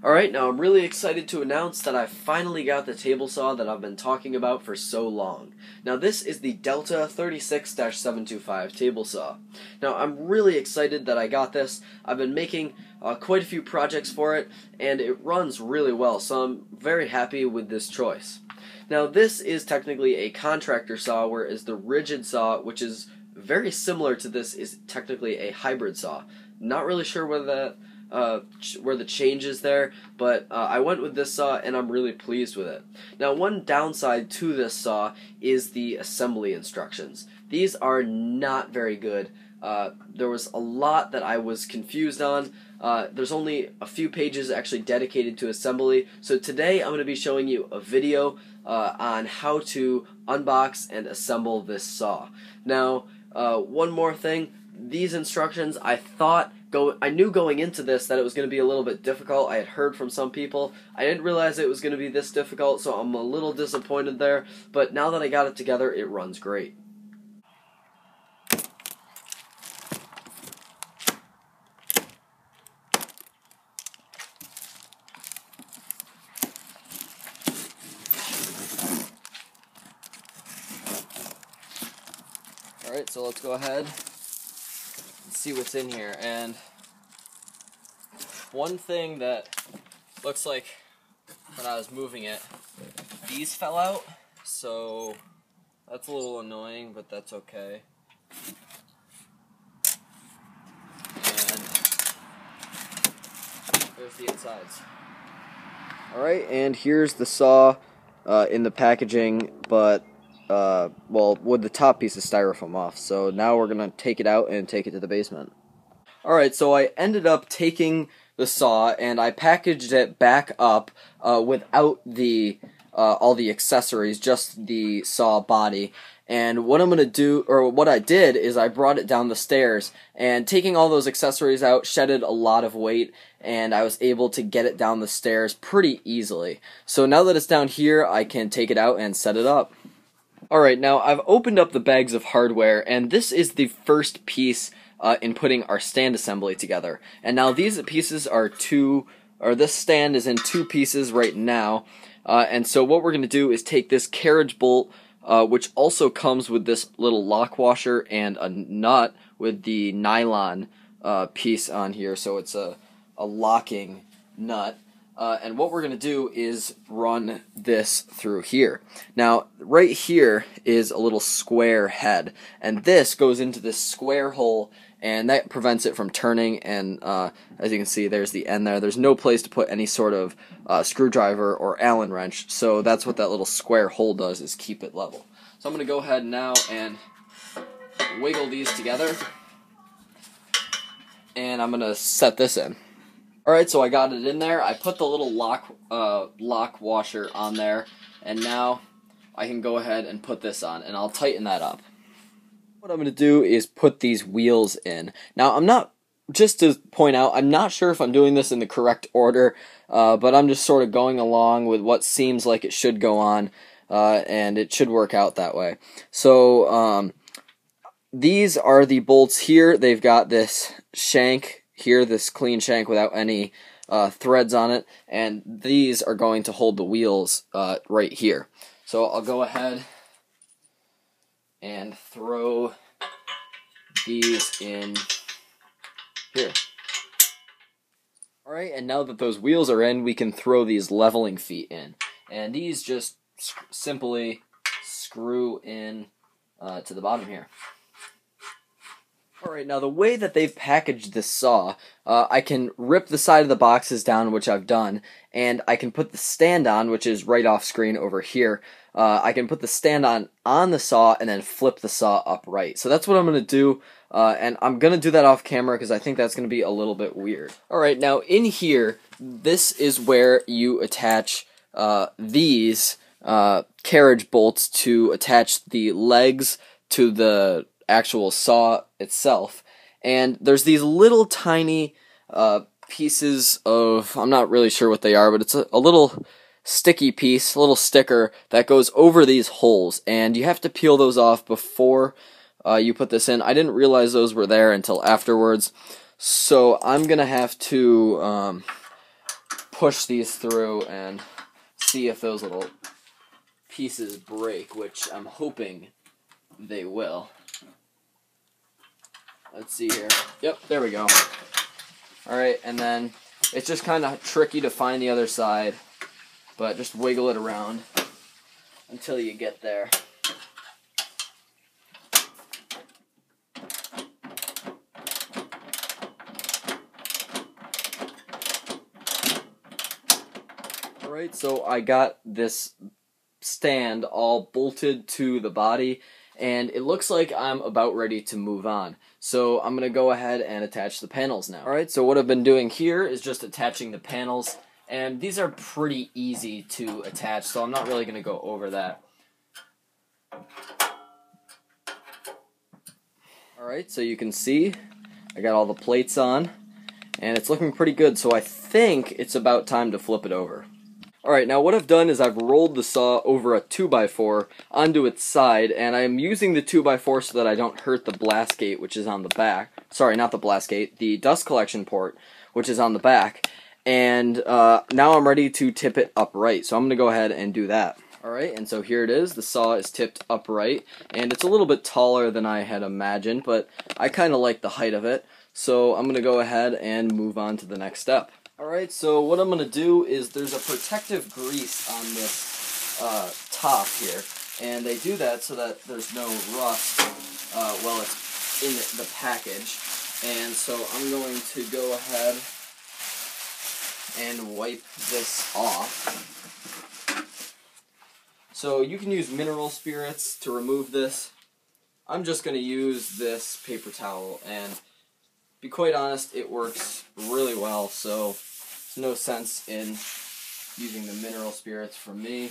Alright, now I'm really excited to announce that I finally got the table saw that I've been talking about for so long. Now this is the Delta 36-725 table saw. Now I'm really excited that I got this. I've been making quite a few projects for it, and it runs really well, so I'm very happy with this choice. Now this is technically a contractor saw, whereas the rigid saw, which is very similar to this, is technically a hybrid saw. Not really sure whether where the change is there, but I went with this saw and I'm really pleased with it. Now one downside to this saw is the assembly instructions. These are not very good. There was a lot that I was confused on. There's only a few pages actually dedicated to assembly, so today I'm going to be showing you a video on how to unbox and assemble this saw. Now one more thing, these instructions I knew going into this that it was going to be a little bit difficult. I had heard from some people. I didn't realize it was going to be this difficult, so I'm a little disappointed there, but now that I got it together, it runs great. Alright, so let's go ahead and see what's in here. And one thing that looks like when I was moving it, these fell out, so that's a little annoying, but that's okay. And there's the insides. Alright, and here's the saw in the packaging, but well, with the top piece of styrofoam off. So now we're going to take it out and take it to the basement. Alright, so I ended up taking the saw and I packaged it back up without the all the accessories, just the saw body. And what I'm going to do, or what I did, is I brought it down the stairs, and taking all those accessories out shedded a lot of weight, and I was able to get it down the stairs pretty easily. So now that it's down here, I can take it out and set it up. Alright, now I've opened up the bags of hardware, and this is the first piece in putting our stand assembly together. And now these pieces are this stand is in two pieces right now, and so what we're going to do is take this carriage bolt, which also comes with this little lock washer and a nut with the nylon piece on here, so it's a locking nut. And what we're going to do is run this through here. Now, right here is a little square head, and this goes into this square hole, and that prevents it from turning, and as you can see, there's the end there. There's no place to put any sort of screwdriver or Allen wrench, so that's what that little square hole does, is keep it level. So I'm going to go ahead now and wiggle these together, and I'm going to set this in. Alright, so I got it in there. I put the little lock washer on there, and now I can go ahead and put this on, and I'll tighten that up. What I'm going to do is put these wheels in. Now, just to point out, I'm not sure if I'm doing this in the correct order, but I'm just sort of going along with what seems like it should go on, and it should work out that way. So, these are the bolts here. They've got this shank here, this clean shank without any threads on it, and these are going to hold the wheels right here. So I'll go ahead and throw these in here. Alright, and now that those wheels are in, we can throw these leveling feet in. And these just simply screw in to the bottom here. Alright, now the way that they've packaged this saw, I can rip the side of the boxes down, which I've done, and I can put the stand on, which is right off screen over here. I can put the stand on the saw and then flip the saw upright. So that's what I'm going to do, and I'm going to do that off camera because I think that's going to be a little bit weird. Alright, now in here, this is where you attach these carriage bolts to attach the legs to the actual saw itself, and there's these little tiny pieces of, I'm not really sure what they are, but it's a little sticky piece, a little sticker that goes over these holes, and you have to peel those off before you put this in. I didn't realize those were there until afterwards, so I'm gonna have to push these through and see if those little pieces break, which I'm hoping they will. Let's see here. Yep, there we go. Alright, and then it's just kind of tricky to find the other side, but just wiggle it around until you get there. Alright, so I got this stand all bolted to the body, and it looks like I'm about ready to move on. So I'm going to go ahead and attach the panels now. Alright, so what I've been doing here is just attaching the panels, and these are pretty easy to attach, so I'm not really going to go over that. Alright, so you can see I got all the plates on, and it's looking pretty good, so I think it's about time to flip it over. Alright, now what I've done is I've rolled the saw over a 2x4 onto its side, and I'm using the 2x4 so that I don't hurt the blast gate, which is on the back. Sorry, not the blast gate, the dust collection port, which is on the back. And now I'm ready to tip it upright, so I'm going to go ahead and do that. Alright, and so here it is. The saw is tipped upright, and it's a little bit taller than I had imagined, but I kind of like the height of it, so I'm going to go ahead and move on to the next step. Alright, so what I'm going to do is there's a protective grease on this top here, and they do that so that there's no rust while it's in the package. And so I'm going to go ahead and wipe this off. So you can use mineral spirits to remove this. I'm just going to use this paper towel, and to be quite honest, it works really well, so there's no sense in using the mineral spirits from me,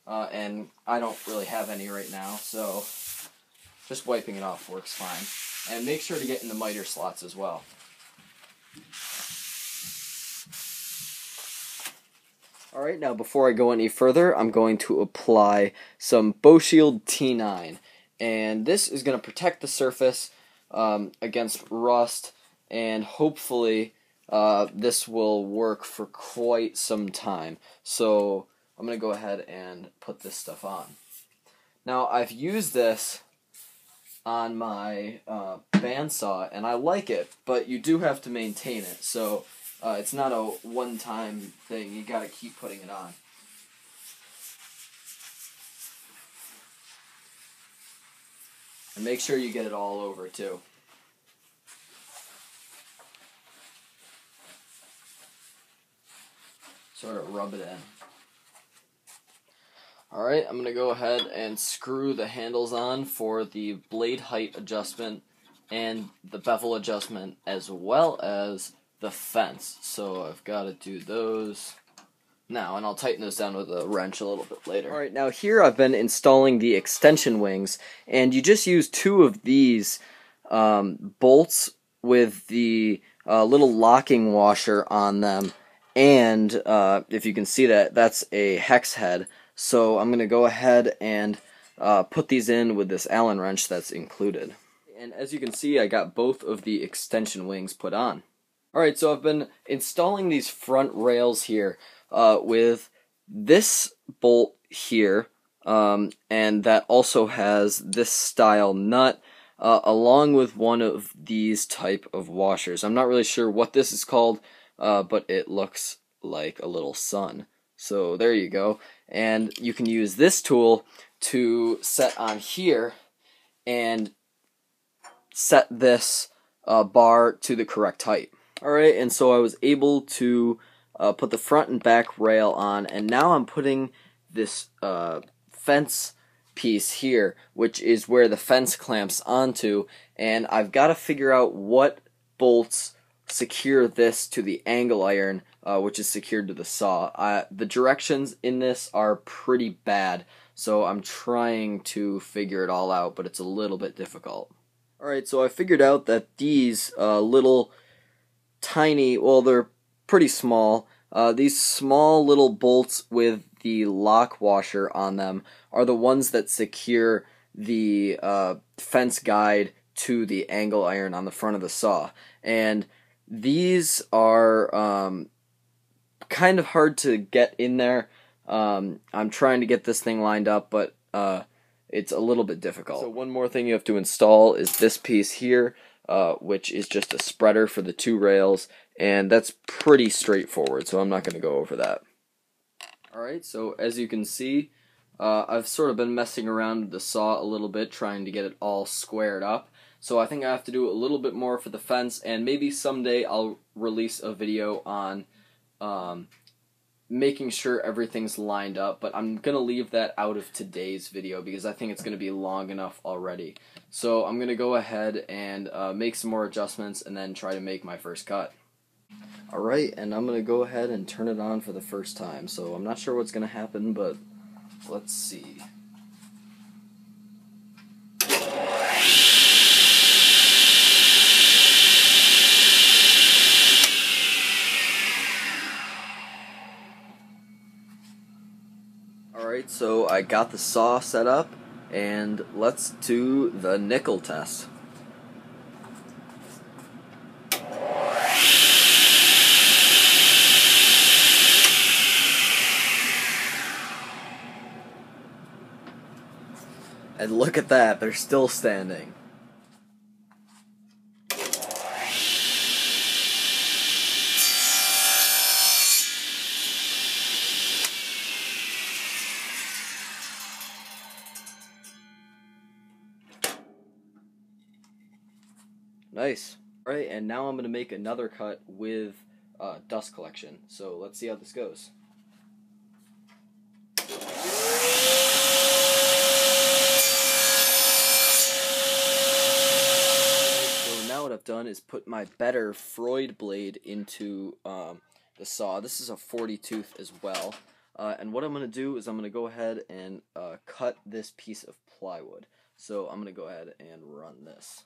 and I don't really have any right now, so just wiping it off works fine. And make sure to get in the miter slots as well. Alright, now before I go any further, I'm going to apply some buechele T9, and this is going to protect the surface against rust, and hopefully this will work for quite some time. So I'm going to go ahead and put this stuff on. Now I've used this on my bandsaw, and I like it, but you do have to maintain it, so it's not a one-time thing. You got to keep putting it on. And make sure you get it all over too. Sort of rub it in. Alright, I'm going to go ahead and screw the handles on for the blade height adjustment and the bevel adjustment, as well as the fence. So I've got to do those now, and I'll tighten those down with a wrench a little bit later. Alright, now here I've been installing the extension wings, and you just use two of these bolts with the little locking washer on them, and if you can see that, that's a hex head. So I'm going to go ahead and put these in with this Allen wrench that's included. And as you can see, I got both of the extension wings put on. Alright, so I've been installing these front rails here with this bolt here, and that also has this style nut, along with one of these type of washers. I'm not really sure what this is called, but it looks like a little sun. So there you go. And you can use this tool to set on here and set this bar to the correct height. Alright, and so I was able to put the front and back rail on, and now I'm putting this fence piece here, which is where the fence clamps onto, and I've got to figure out what bolts secure this to the angle iron, which is secured to the saw. The directions in this are pretty bad, so I'm trying to figure it all out, but it's a little bit difficult. Alright, so I figured out that these little tiny, well, they're pretty small, these small little bolts with the lock washer on them are the ones that secure the fence guide to the angle iron on the front of the saw. And these are kind of hard to get in there. I'm trying to get this thing lined up, but it's a little bit difficult. So one more thing you have to install is this piece here, which is just a spreader for the 2 rails, and that's pretty straightforward, so I'm not going to go over that. Alright, so as you can see, I've sort of been messing around with the saw a little bit, trying to get it all squared up. So I think I have to do a little bit more for the fence, and maybe someday I'll release a video on making sure everything's lined up, but I'm going to leave that out of today's video because I think it's going to be long enough already. So I'm going to go ahead and make some more adjustments and then try to make my first cut. Alright, and I'm going to go ahead and turn it on for the first time. So I'm not sure what's going to happen, but let's see. Alright, so I got the saw set up, and let's do the nickel test. And look at that, they're still standing. Nice. Alright, and now I'm going to make another cut with dust collection. So let's see how this goes. So now what I've done is put my better Freud blade into the saw. This is a 40 tooth as well. And what I'm going to do is I'm going to go ahead and cut this piece of plywood. So I'm going to go ahead and run this.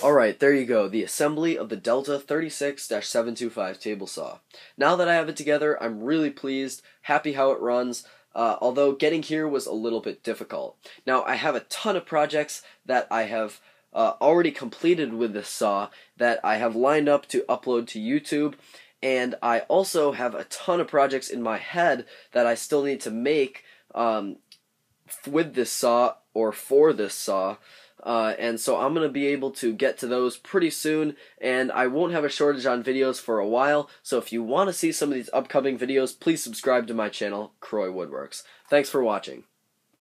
Alright, there you go, the assembly of the Delta 36-725 table saw. Now that I have it together, I'm really pleased, happy how it runs, although getting here was a little bit difficult. Now, I have a ton of projects that I have already completed with this saw that I have lined up to upload to YouTube, and I also have a ton of projects in my head that I still need to make with this saw or for this saw. And so I'm going to be able to get to those pretty soon, and I won't have a shortage on videos for a while, so if you want to see some of these upcoming videos, please subscribe to my channel, Croy Woodworks. Thanks for watching.